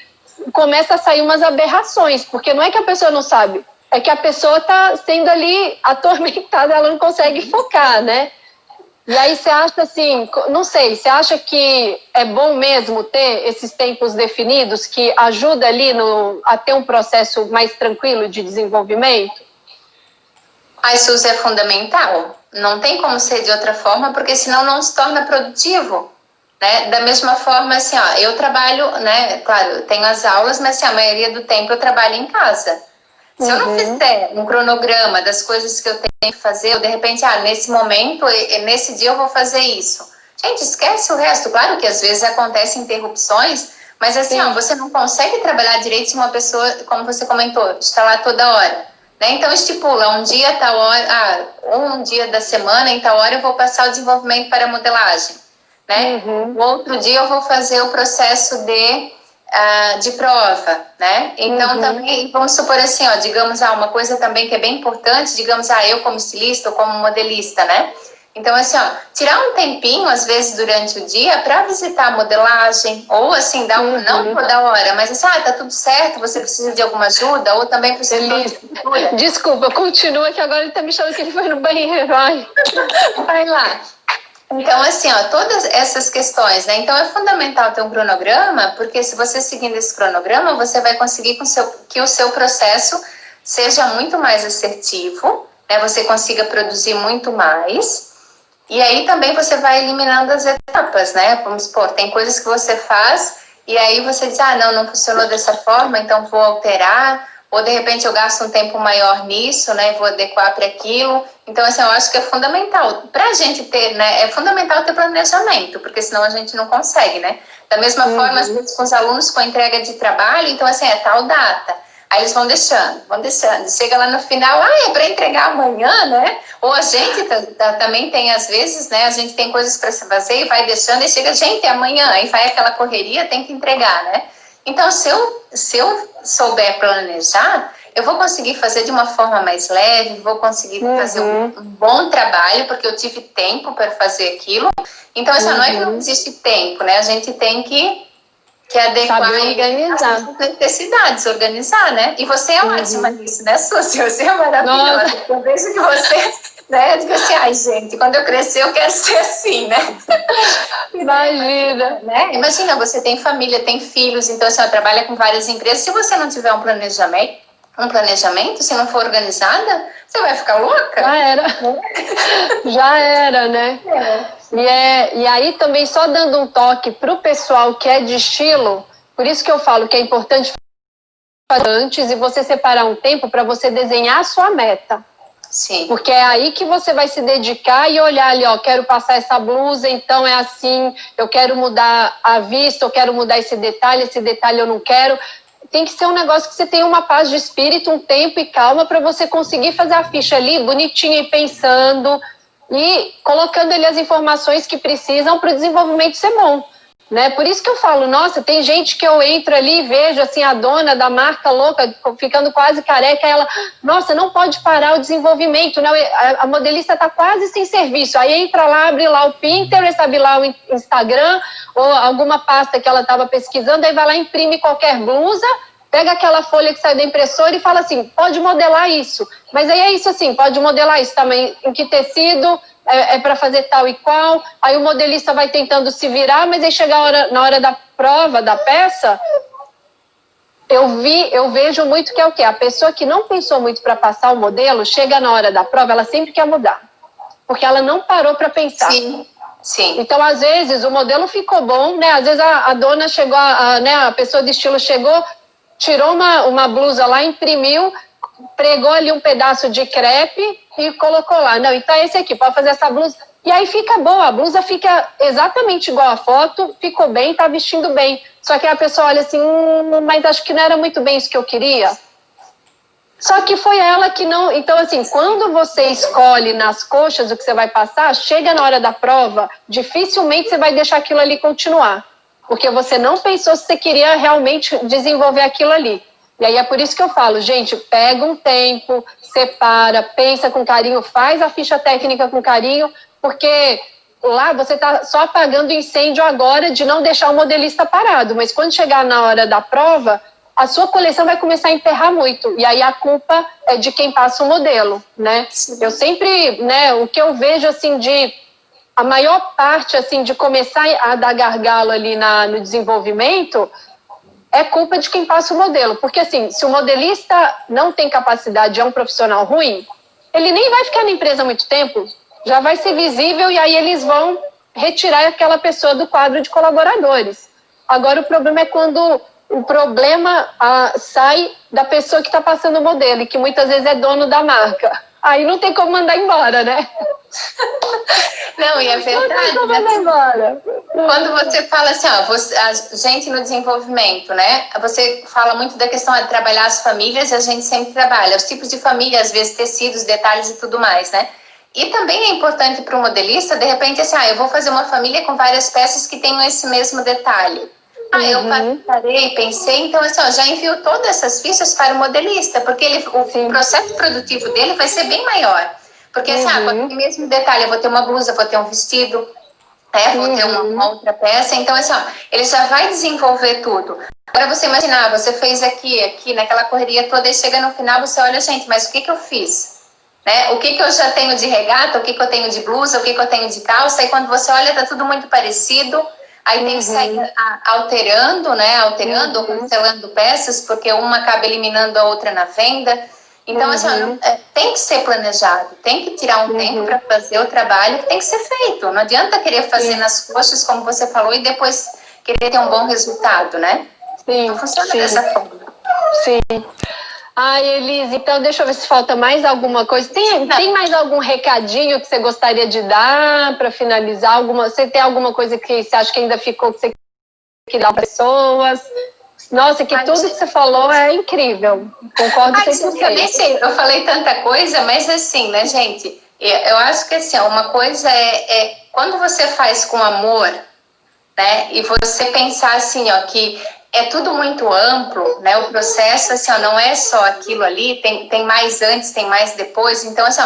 começa a sair umas aberrações, porque não é que a pessoa não sabe, é que a pessoa está sendo ali atormentada, ela não consegue focar, né? E aí você acha assim, não sei, você acha que é bom mesmo ter esses tempos definidos que ajuda ali a ter um processo mais tranquilo de desenvolvimento? A Suzy é fundamental. Não tem como ser de outra forma, porque senão não se torna produtivo. Né? Da mesma forma, assim, ó, eu trabalho, né? Claro, eu tenho as aulas, mas assim, a maioria do tempo eu trabalho em casa. Se eu não fizer um cronograma das coisas que eu tenho que fazer, ou de repente, nesse momento, nesse dia eu vou fazer isso. Gente, esquece o resto. Claro que às vezes acontecem interrupções, mas assim, ó, você não consegue trabalhar direito se uma pessoa, como você comentou, está lá toda hora. Né? Então, estipula um dia, tal hora, um dia da semana, em tal hora eu vou passar o desenvolvimento para a modelagem. Né? O outro dia eu vou fazer o processo de prova, né? Então, também, vamos supor assim, ó, digamos, uma coisa também que é bem importante, digamos, eu como estilista ou como modelista, né? Então, assim, ó, tirar um tempinho, às vezes, durante o dia para visitar a modelagem, ou assim, dar não toda hora, mas assim, tá tudo certo, você precisa de alguma ajuda, ou também precisa de ajuda. Desculpa, continua que agora ele tá me chamando que ele foi no banheiro, vai lá. Então, assim, ó, todas essas questões, né? Então, é fundamental ter um cronograma, porque se você seguindo esse cronograma, você vai conseguir que o seu processo seja muito mais assertivo, né? Você consiga produzir muito mais. E aí também você vai eliminando as etapas, né? Vamos supor, tem coisas que você faz e aí você diz, não funcionou dessa forma, então vou alterar. Ou, de repente, eu gasto um tempo maior nisso, né? Vou adequar para aquilo. Então, assim, eu acho que é fundamental. Para a gente ter, né? É fundamental ter planejamento, porque senão a gente não consegue, né? Da mesma forma, às vezes, com os alunos com a entrega de trabalho, então, assim, é tal data. Aí eles vão deixando. Chega lá no final, é para entregar amanhã, né? Ou a gente também tem, às vezes, né? A gente tem coisas para se fazer e vai deixando, e chega, gente, é amanhã. Aí vai aquela correria, tem que entregar, né? Então, se eu souber planejar, eu vou conseguir fazer de uma forma mais leve, vou conseguir fazer um bom trabalho, porque eu tive tempo para fazer aquilo. Então, assim, não é que não existe tempo, né? A gente tem que adequar as necessidades, organizar, né? E você é ótima nisso, né, Suzy? Você é maravilhosa. Nossa. Eu vejo que você, né? Eu digo assim, gente, quando eu crescer eu quero ser assim, né? Imagina. Né? Imagina, você tem família, tem filhos, então assim, trabalha com várias empresas. Se você não tiver um planejamento, se não for organizada, você vai ficar louca. Já era, né? E aí também só dando um toque para o pessoal que é de estilo, por isso que eu falo que é importante fazer antes e você separar um tempo para você desenhar a sua meta. Sim. Porque é aí que você vai se dedicar e olhar ali, quero passar essa blusa, então é assim, eu quero mudar a vista, eu quero mudar esse detalhe eu não quero. Tem que ser um negócio que você tenha uma paz de espírito, um tempo e calma para você conseguir fazer a ficha ali bonitinha e pensando e colocando ali as informações que precisam para o desenvolvimento ser bom. Né? Por isso que eu falo, nossa, tem gente que eu entro ali e vejo assim, a dona da marca louca, ficando quase careca, ela, nossa, não pode parar o desenvolvimento, não, a modelista está quase sem serviço, aí entra lá, abre lá o Pinterest, abre lá o Instagram, ou alguma pasta que ela estava pesquisando, aí vai lá, imprime qualquer blusa, pega aquela folha que sai da impressora e fala assim, pode modelar isso, mas aí é isso assim, pode modelar isso também, em que tecido, é para fazer tal e qual, aí o modelista vai tentando se virar, mas aí chega na hora da prova da peça, eu vejo muito que é o quê? A pessoa que não pensou muito para passar o modelo, chega na hora da prova, ela sempre quer mudar, porque ela não parou para pensar. Sim, sim. Então, às vezes, o modelo ficou bom, né? Às vezes a dona chegou, né? A pessoa de estilo chegou, tirou uma blusa lá, imprimiu, pregou ali um pedaço de crepe e colocou lá. Não, então esse aqui, pode fazer essa blusa. E aí fica boa, a blusa fica exatamente igual à foto, ficou bem, tá vestindo bem. Só que a pessoa olha assim, mas acho que não era muito bem isso que eu queria. Só que foi ela que não... Então, assim, quando você escolhe nas coxas o que você vai passar, chega na hora da prova, dificilmente você vai deixar aquilo ali continuar. Porque você não pensou se você queria realmente desenvolver aquilo ali. E aí é por isso que eu falo, gente, pega um tempo, separa, pensa com carinho, faz a ficha técnica com carinho, porque lá você está só apagando incêndio agora de não deixar o modelista parado. Mas quando chegar na hora da prova, a sua coleção vai começar a emperrar muito. E aí a culpa é de quem passa o modelo, né? Eu sempre, né, o que eu vejo, assim, a maior parte, assim, de começar a dar gargalo ali no desenvolvimento é culpa de quem passa o modelo. Porque, assim, se o modelista não tem capacidade, é um profissional ruim, ele nem vai ficar na empresa muito tempo, já vai ser visível e aí eles vão retirar aquela pessoa do quadro de colaboradores. Agora, o problema é quando o problema sai da pessoa que está passando o modelo e que muitas vezes é dono da marca. Aí não tem como mandar embora, né? Não, e é verdade. Não tem como mandar embora. Quando você fala assim, ó, a gente no desenvolvimento, né? Você fala muito da questão de trabalhar as famílias, e a gente sempre trabalha os tipos de família, às vezes tecidos, detalhes e tudo mais, né? E também é importante para o modelista, de repente, assim, eu vou fazer uma família com várias peças que tenham esse mesmo detalhe. Eu parei, pensei, então assim, já envio todas essas fichas para o modelista, porque o processo produtivo dele vai ser bem maior. Porque assim, com o mesmo detalhe, eu vou ter uma blusa, vou ter um vestido, vou ter uma outra peça, então assim, ele já vai desenvolver tudo. Agora você imaginar, você fez aqui, naquela correria toda, e chega no final, você olha, gente, mas o que eu fiz? Né? O que eu já tenho de regata, o que eu tenho de blusa, o que eu tenho de calça, e quando você olha, tá tudo muito parecido. Aí tem que sair alterando, né? Alterando ou cancelando peças, porque uma acaba eliminando a outra na venda. Então, assim, tem que ser planejado, tem que tirar um tempo para fazer o trabalho que tem que ser feito. Não adianta querer fazer nas coxas, como você falou, e depois querer ter um bom resultado, né? Sim, não funciona dessa forma. Sim. Ai, Elise, então deixa eu ver se falta mais alguma coisa. Tem mais algum recadinho que você gostaria de dar para finalizar? Você tem alguma coisa que você acha que ainda ficou que você queria dar para pessoas? Nossa, tudo que você falou é incrível. Concordo 100%. Eu nem sei, eu falei tanta coisa, mas assim, né, gente? Eu acho que assim, uma coisa é quando você faz com amor, né? E você pensar assim, que é tudo muito amplo, né? O processo, assim, não é só aquilo ali, tem mais antes, tem mais depois. Então, assim,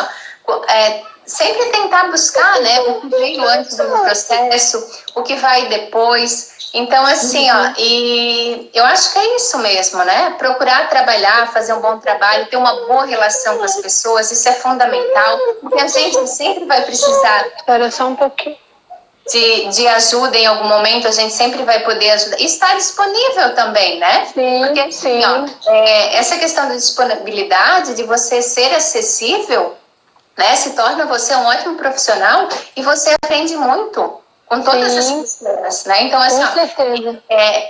sempre tentar buscar, né? O que veio antes do processo, o que vai depois. Então, assim, e eu acho que é isso mesmo, né? Procurar trabalhar, fazer um bom trabalho, ter uma boa relação com as pessoas, isso é fundamental, porque a gente sempre vai precisar. Espera só um pouquinho. De ajuda em algum momento, a gente sempre vai poder ajudar. E estar disponível também, né? Sim, porque assim, essa questão da disponibilidade, de você ser acessível, né? Se torna você um ótimo profissional e você aprende muito com todas as pessoas, né? Então, assim,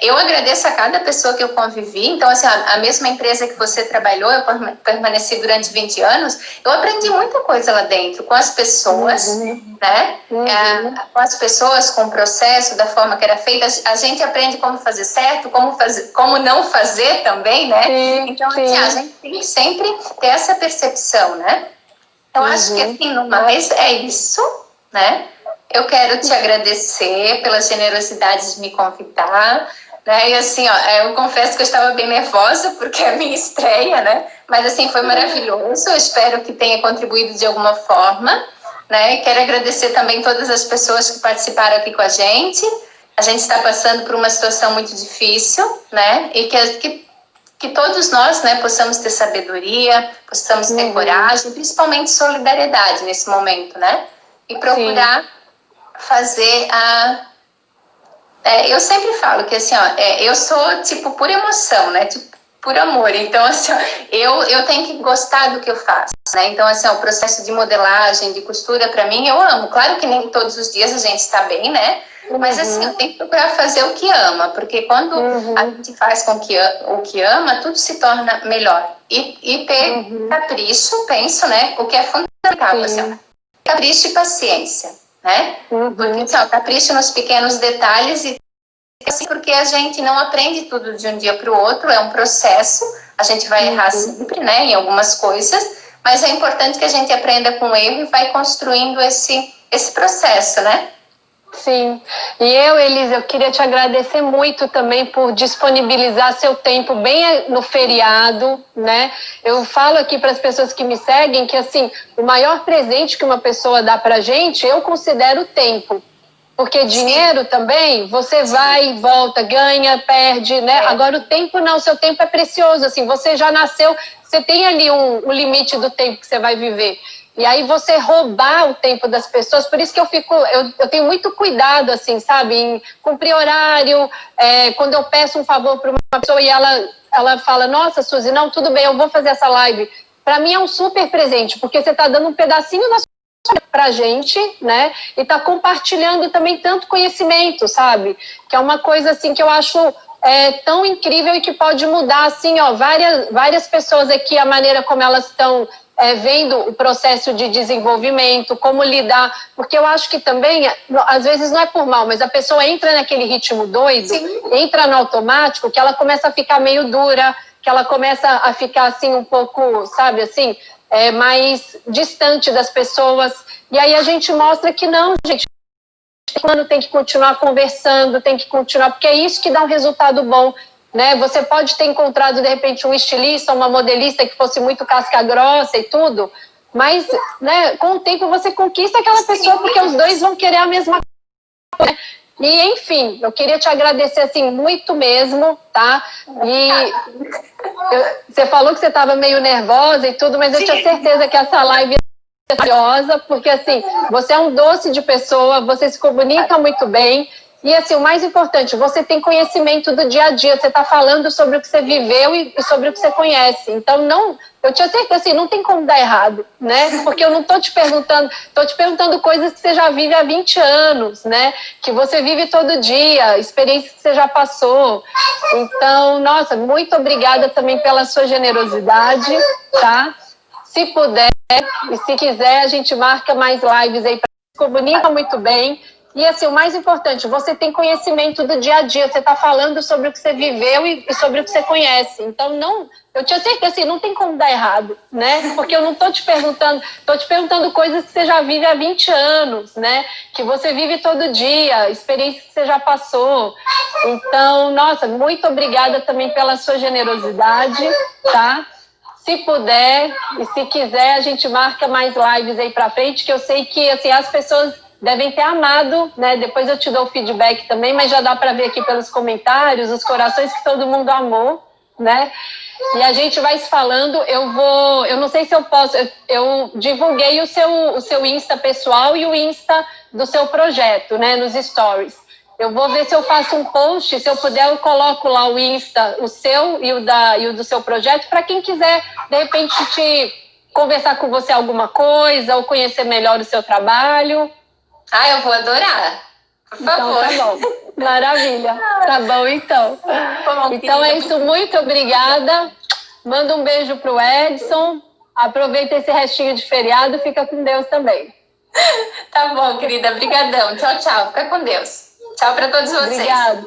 eu agradeço a cada pessoa que eu convivi. Então, assim, a mesma empresa que você trabalhou, eu permaneci durante 20 anos, eu aprendi muita coisa lá dentro, com as pessoas, né? Com as pessoas, com o processo, da forma que era feita. A gente aprende como fazer certo, como não fazer também, né? Então, assim, a gente tem que sempre ter essa percepção, né? Então, acho que, assim, no mais, é isso, né? Eu quero te agradecer pela generosidade de me convidar, né? E assim, ó, eu confesso que eu estava bem nervosa porque é a minha estreia, né? Mas assim, foi maravilhoso. Eu espero que tenha contribuído de alguma forma, né? Quero agradecer também todas as pessoas que participaram aqui com a gente. A gente está passando por uma situação muito difícil, né? E que todos nós, né, possamos ter sabedoria, possamos ter coragem, principalmente solidariedade nesse momento, né? E procurar fazer eu sempre falo que assim, ó, eu sou tipo por emoção, né? Tipo, por amor. Então, assim, ó, eu tenho que gostar do que eu faço, né? Então, assim, ó, o processo de modelagem, de costura, para mim, eu amo. Claro que nem todos os dias a gente está bem, né? Mas assim, eu tenho que procurar fazer o que ama, porque quando a gente faz com o que ama, tudo se torna melhor. E ter capricho, penso, né? O que é fundamental, assim, ó, capricho e paciência, né? Porque assim, ó, capricho nos pequenos detalhes e assim, porque a gente não aprende tudo de um dia para o outro, é um processo, a gente vai errar sempre, né, em algumas coisas, mas é importante que a gente aprenda com o erro e vai construindo esse processo, né? Sim, e Elisa, eu queria te agradecer muito também por disponibilizar seu tempo bem no feriado, né? Eu falo aqui para as pessoas que me seguem que, assim, o maior presente que uma pessoa dá para a gente, eu considero o tempo. Porque dinheiro também, você vai, volta, ganha, perde, né? Agora o tempo não, seu tempo é precioso, assim, você já nasceu, você tem ali um limite do tempo que você vai viver. E aí você roubar o tempo das pessoas, por isso que eu tenho muito cuidado, assim, sabe, em cumprir horário, quando eu peço um favor para uma pessoa e ela fala, nossa, Suzy, não, tudo bem, eu vou fazer essa live. Para mim é um super presente, porque você está dando um pedacinho da pra gente, né, e tá compartilhando também tanto conhecimento, sabe, que é uma coisa, assim, que eu acho tão incrível e que pode mudar, assim, ó, várias pessoas aqui, a maneira como elas estão vendo o processo de desenvolvimento, como lidar, porque eu acho que também, às vezes não é por mal, mas a pessoa entra naquele ritmo doido, entra no automático, que ela começa a ficar meio dura, que ela começa a ficar, assim, um pouco, sabe, assim, mais distante das pessoas, e aí a gente mostra que não, gente, tem que continuar conversando, tem que continuar, porque é isso que dá um resultado bom, né? Você pode ter encontrado, de repente, um estilista, uma modelista que fosse muito casca grossa e tudo, mas, né, com o tempo você conquista aquela pessoa, porque os dois vão querer a mesma coisa, né? E, enfim, eu queria te agradecer, assim, muito mesmo, tá? E você falou que você estava meio nervosa e tudo, mas eu tinha certeza que essa live é maravilhosa, porque, assim, você é um doce de pessoa, você se comunica muito bem. E, assim, o mais importante, você tem conhecimento do dia a dia, você está falando sobre o que você viveu e sobre o que você conhece. Então, não, eu tinha certeza, assim, não tem como dar errado, né? Porque eu não estou te perguntando coisas que você já vive há 20 anos, né? Que você vive todo dia, experiências que você já passou. Então, nossa, muito obrigada também pela sua generosidade, tá? Se puder e se quiser, a gente marca mais lives aí, se comunica muito bem. E, assim, o mais importante, você tem conhecimento do dia a dia, você está falando sobre o que você viveu e sobre o que você conhece. Então, não, eu tinha certeza, assim, não tem como dar errado, né? Porque eu não estou te perguntando coisas que você já vive há 20 anos, né? Que você vive todo dia, experiências que você já passou. Então, nossa, muito obrigada também pela sua generosidade, tá? Se puder e se quiser, a gente marca mais lives aí pra frente, que eu sei que, assim, as pessoas devem ter amado, né? Depois eu te dou o feedback também, mas já dá para ver aqui pelos comentários, os corações que todo mundo amou, né? E a gente vai se falando, eu não sei se eu posso, eu divulguei o seu Insta pessoal e o Insta do seu projeto, né, nos stories. Eu vou ver se eu faço um post, se eu puder eu coloco lá o Insta, o seu e o do seu projeto, para quem quiser, de repente, conversar com você alguma coisa ou conhecer melhor o seu trabalho. Eu vou adorar. Por favor. Então, tá bom. Maravilha. Tá bom, então. Então é isso. Muito obrigada. Manda um beijo pro Edson. Aproveita esse restinho de feriado. Fica com Deus também. Tá bom, querida. Obrigadão. Tchau, tchau. Fica com Deus. Tchau para todos vocês. Obrigada.